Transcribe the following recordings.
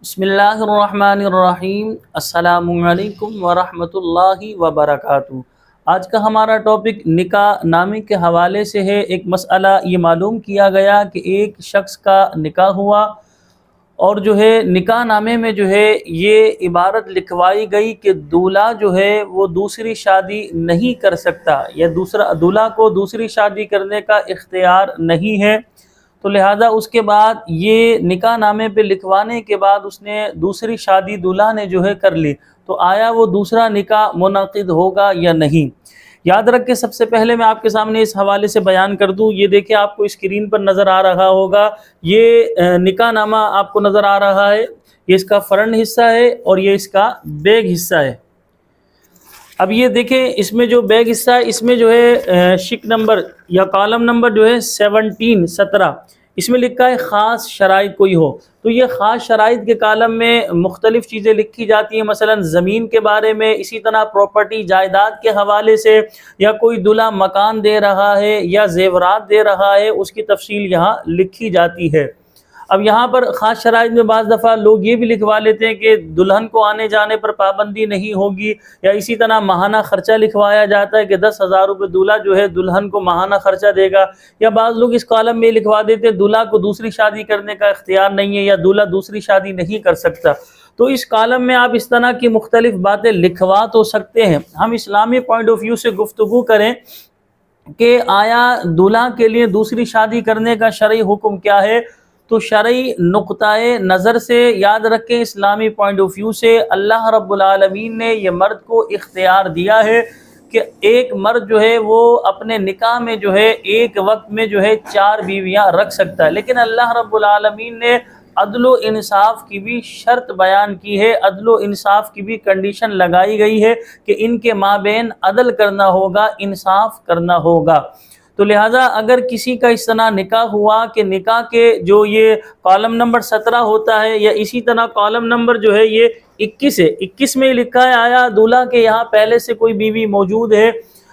बिस्मिल्लाहिर्रहमानिर्रहीम अस्सलामुअलैकुम वरहमतुल्लाहि वबरकातुहू। आज का हमारा टॉपिक निकाह नामे के हवाले से है। एक मसला ये मालूम किया गया कि एक शख्स का निकाह हुआ और जो है निकाह नामे में जो है ये इबारत लिखवाई गई कि दूल्हा जो है वो दूसरी शादी नहीं कर सकता या दूल्हा को दूसरी शादी करने का इख्तियार नहीं है। तो लिहाजा उसके बाद ये निकाह नामे पे लिखवाने के बाद उसने दूसरी शादी दूल्हा ने जो है कर ली, तो आया वो दूसरा निकाह मुनक़िद होगा या नहीं। याद रख के सबसे पहले मैं आपके सामने इस हवाले से बयान कर दूं। ये देखिए आपको स्क्रीन पर नज़र आ रहा होगा, ये निकाह नामा आपको नज़र आ रहा है। ये इसका फ्रंट हिस्सा है और ये इसका बैक हिस्सा है। अब ये देखें इसमें जो बैक हिस्सा है इसमें जो है शिक नंबर या कॉलम नंबर जो है 17 इसमें लिखा है ख़ास शराइत कोई हो। तो ये ख़ास शराइत के कॉलम में मुख्तलिफ़ चीज़ें लिखी जाती हैं, मसलन ज़मीन के बारे में, इसी तरह प्रॉपर्टी जायदाद के हवाले से, या कोई दूल्हा मकान दे रहा है या जेवरात दे रहा है, उसकी तफसील यहाँ लिखी जाती है। अब यहाँ पर ख़ास शराइत में बाज़ दफ़ा लोग ये भी लिखवा लेते हैं कि दुल्हन को आने जाने पर पाबंदी नहीं होगी, या इसी तरह माहाना ख़र्चा लिखवाया जाता है कि 10,000 रुपये दूल्हा जो है दुल्हन को माहाना ख़र्चा देगा। या बाज़ लोग इस कॉलम में लिखवा देते हैं दूल्हा को दूसरी शादी करने का इख्तियार नहीं है या दूल्हा दूसरी शादी नहीं कर सकता। तो इस कॉलम में आप इस तरह की मुख्तलिफ़ बातें लिखवा तो सकते हैं। हम इस्लामी पॉइंट ऑफ व्यू से गुफ्तगू करें कि आया दूल्हा के लिए दूसरी शादी करने का शरई हुक्म क्या है। तो शरई नुक्ताए नज़र से याद रखें, इस्लामी पॉइंट ऑफ व्यू से अल्लाह रब्बुल आलमीन ने यह मर्द को इख्तियार दिया है कि एक मर्द जो है वो अपने निकाह में जो है एक वक्त में जो है 4 बीवियां रख सकता है। लेकिन अल्लाह रब्बुल आलमीन ने अदलो इंसाफ की भी शर्त बयान की है, अदलो इंसाफ की भी कंडीशन लगाई गई है कि इनके माबेन अदल करना होगा, इंसाफ करना होगा। तो लिहाजा अगर किसी का इस तरह निकाह हुआ कि निकाह के जो ये कॉलम नंबर 17 होता है, या इसी तरह कॉलम नंबर जो है ये 21 है, 21 में लिखा है आया दूल्हा के यहाँ पहले से कोई बीवी मौजूद है,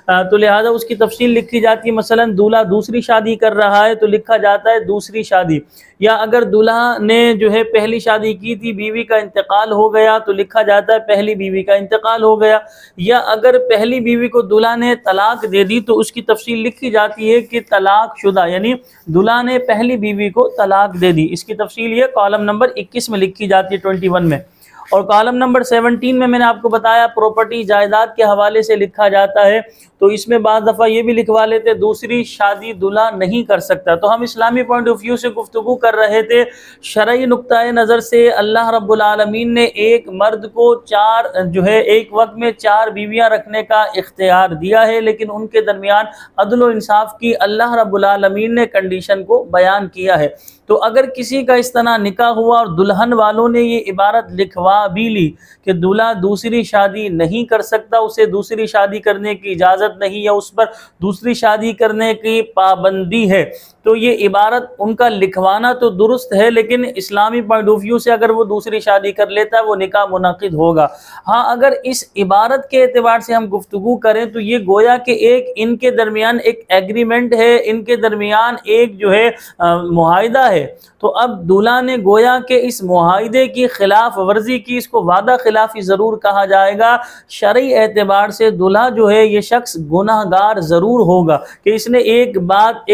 तो लिहाजा उसकी तफसील लिखी जाती है। मसलन दूल्हा दूसरी शादी कर रहा है तो लिखा जाता है दूसरी शादी, या अगर दूल्हा ने जो है पहली शादी की थी, बीवी का इंतकाल हो गया तो लिखा जाता है पहली बीवी का इंतकाल हो गया, या अगर पहली बीवी को दूल्हा ने तलाक दे दी तो उसकी तफसील लिखी जाती है कि तलाक शुदा, यानी दूल्हा ने पहली बीवी को तलाक दे दी। इसकी तफसील ये कॉलम नंबर 21 में लिखी जाती है, 21 में। और कॉलम नंबर 17 में मैंने आपको बताया प्रॉपर्टी जायदाद के हवाले से लिखा जाता है। तो इसमें बाज़ दफ़ा ये भी लिखवा लेते दूसरी शादी दूल्हा नहीं कर सकता। तो हम इस्लामी पॉइंट ऑफ व्यू से गुफ्तगू कर रहे थे। शरई नुक्ताए नज़र से अल्लाह रब्बुल आलमीन ने एक मर्द को 4 जो है एक वक्त में 4 बीवियाँ रखने का इख्तियार दिया है, लेकिन उनके दरमियान अदल व इंसाफ की अल्लाह रब्बुल आलमीन ने कंडीशन को बयान किया है। तो अगर किसी का इस तरह निकाह हुआ और दुल्हन वालों ने ये इबारत लिखवा भी ली कि दूल्हा दूसरी शादी नहीं कर सकता, उसे दूसरी शादी करने की इजाज़त नहीं, या उस पर दूसरी शादी करने की पाबंदी है, तो ये इबारत उनका लिखवाना तो दुरुस्त है, लेकिन इस्लामी पॉइंट ऑफ व्यू से अगर वो दूसरी शादी कर लेता है वो निकाह मुनक़िद होगा। हाँ, अगर इस इबारत के एतबार से हम गुफ्तगू करें तो ये गोया कि एक इनके दरमियान एक एग्रीमेंट है, इनके दरमियान एक जो है मुआहिदा है। तो अब दूल्हा ने गोया के इस मुआहिदे की खिलाफ वर्जी की, इसको वादा खिलाफी ज़रूर कहा जाएगा। शरई एतबार से दूल्हा जो है ये शख्स गुनाहगार ज़रूर होगा कि इसने एक बात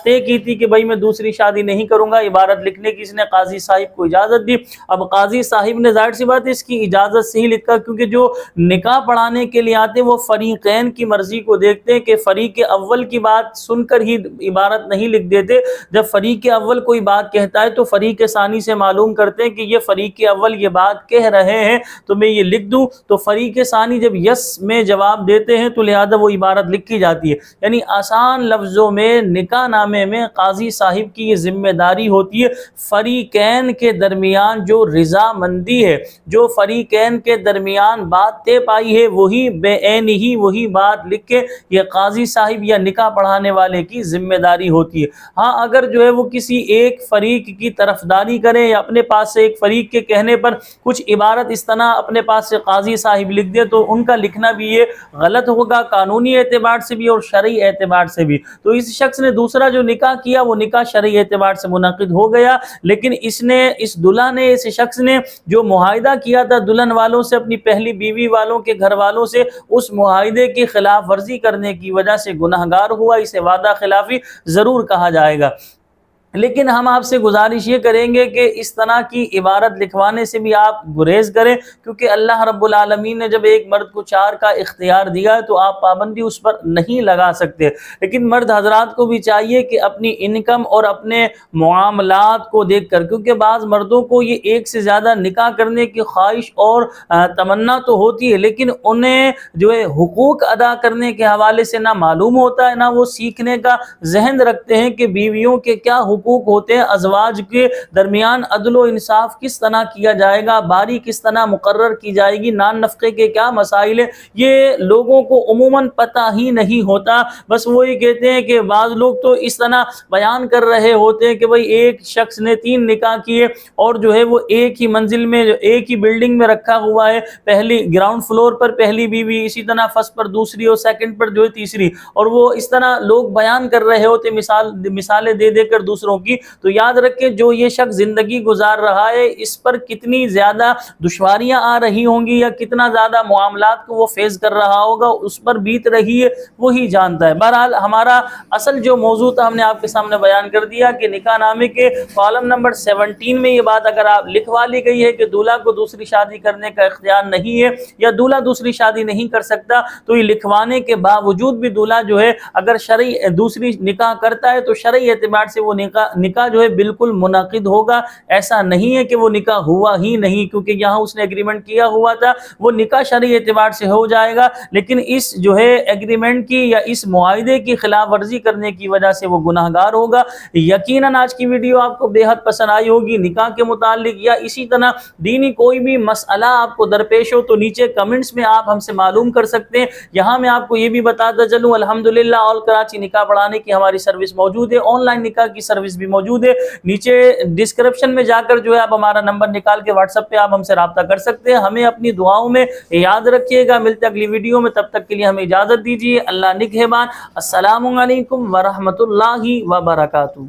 तय की थी कि भाई मैं दूसरी शादी नहीं करूंगा, इबारत लिखने की इसने काजी साहिब को इजाज़त दी। अब काजी साहिब ने जाहिर सी बात है इसकी इजाज़त से ही लिखा, क्योंकि जो निकाह पढ़ाने के लिए आते हैं वो फरीक़ैन की मर्जी को देखते हैं कि फ़रीक़ अव्वल की बात सुनकर ही इबारत नहीं लिख देते। जब फ़रीक़ अव्वल कोई बात कहता है तो फ़रीक़ सानी से मालूम करते हैं कि ये फ़रीक़ अव्वल ये बात कह रहे हैं तो मैं ये लिख दूं। तो फ़रीक़ सानी जब यस में जवाब देते हैं तो लिहाजा वो इबारत लिखी जाती है। यानी आसान लफ्ज़ों में निकाह नामे में काजी साहिब की ये जिम्मेदारी होती है, फ़रीक़ैन के दरमियान जो रज़ामंदी है, जो फ़रीक़ैन के दरमियान बात तय पाई है, वही बेऐन ही वही बात लिख के ये काजी साहिब या निकाह पढ़ाने वाले की जिम्मेदारी होती है। हाँ, अगर जो है वो किसी एक फ़रीक़ की तरफदारी करें या अपने पास से एक फ़रीक़ के कहने पर कुछ इबारत इस तरह अपने पास से काजी साहिब लिख दे तो उनका लिखना भी ये गलत होगा, कानूनी एतबार से भी और शरई एतबार से भी। तो इस शख्स ने दूसरा जो निकाह किया वो निकाह शरई एतबार से मुनक़िद हो गया, लेकिन इस दुल्हा ने, इस शख्स ने जो मुआहिदा किया था दुल्हन वालों से, अपनी पहली बीवी वालों के घर वालों से, उस मुआहिदे की खिलाफ वर्जी करने की वजह से गुनहगार हुआ। इसे वादा खिलाफी ज़रूर कहा जाएगा। लेकिन हम आपसे गुजारिश ये करेंगे कि इस तरह की इबारत लिखवाने से भी आप गुरेज करें, क्योंकि अल्लाह रब्बुल आलमीन ने जब एक मर्द को 4 का इख्तियार दिया है तो आप पाबंदी उस पर नहीं लगा सकते। लेकिन मर्द हजरात को भी चाहिए कि अपनी इनकम और अपने मामलात को देख कर, क्योंकि बाज़ मर्दों को ये एक से ज़्यादा निकाह करने की ख्वाहिश और तमन्ना तो होती है, लेकिन उन्हें जो है हुकूक अदा करने के हवाले से ना मालूम होता है, ना वो सीखने का जहन रखते हैं कि बीवियों के क्या हुकूक होते हैं, अज़वाज के दरमियान अदल इंसाफ किस तरह किया जाएगा, बारी किस तरह मुकर्रर की जाएगी, नान नफ़क़े के क्या मसाइल है, ये लोगों को उमूमन पता ही नहीं होता। बस वो ये कहते हैं कि बाज़ लोग तो इस तरह बयान कर रहे होते हैं कि भाई एक शख्स ने 3 निकाह किए और जो है वो एक ही मंजिल में, एक ही बिल्डिंग में रखा हुआ है, पहली ग्राउंड फ्लोर पर पहली बीवी, इसी तरह फर्स्ट पर दूसरी और सेकंड पर जो है तीसरी, और वो इस तरह लोग बयान कर रहे होते मिसालें दे देकर दूसरों की। तो याद रखें जो ये शख्स जिंदगी गुजार रहा है इस पर कितनी ज्यादा दुश्वारियां आ रही होंगी या कितना ज्यादा मामलात को वो फेस कर रहा होगा, उस पर बीत रही है वही जानता है। बहरहाल हमारा असल जो मौजू था हमने आपके सामने बयान कर दिया कि निकाह नामे के कॉलम नंबर 17 में ये बात अगर आप लिखवा ली गई है कि दूल्हा को दूसरी शादी करने का इख्तियार नहीं है या दूल्हा दूसरी शादी नहीं कर सकता, तो ये लिखवाने के बावजूद भी दूल्हा जो है अगर शरई दूसरी निकाह करता है तो शरई एतबार से वो निकाह जो है बिल्कुल मुनाकिद होगा। ऐसा नहीं है कि वो निकाह हुआ ही नहीं, क्योंकि यहाँ उसने एग्रीमेंट किया हुआ था, वो निकाह शरई एतबार से हो जाएगा, लेकिन इस जो है एग्रीमेंट की या इस मुआहिदे की खिलाफ वर्जी करने की वजह से वो गुनाहगार होगा। यकीनन आज की वीडियो आपको बेहद पसंद आई होगी निकाह के मुतालिक, या इसी तरह दीनी कोई भी मसला आपको दरपेश हो तो नीचे कमेंट्स में आप हमसे मालूम कर सकते हैं। यहाँ मैं आपको ये भी बताता चलूँ अल्हम्दुलिल्लाह ऑल कराची निकाह पढ़ाने की हमारी सर्विस मौजूद है, ऑनलाइन निकाह की सर्विस भी मौजूद है। नीचे डिस्क्रिप्शन में जाकर जो है आप हमारा नंबर निकाल के व्हाट्सएप पे आप हमसे राब्ता कर सकते हैं। हमें अपनी दुआओं में याद रखिएगा। मिलते अगली वीडियो में, तब तक के लिए हमें इजाजत दीजिए। अल्लाह निगहबान। अस्सलामु अलैकुम व रहमतुल्लाहि व बरकातुहू।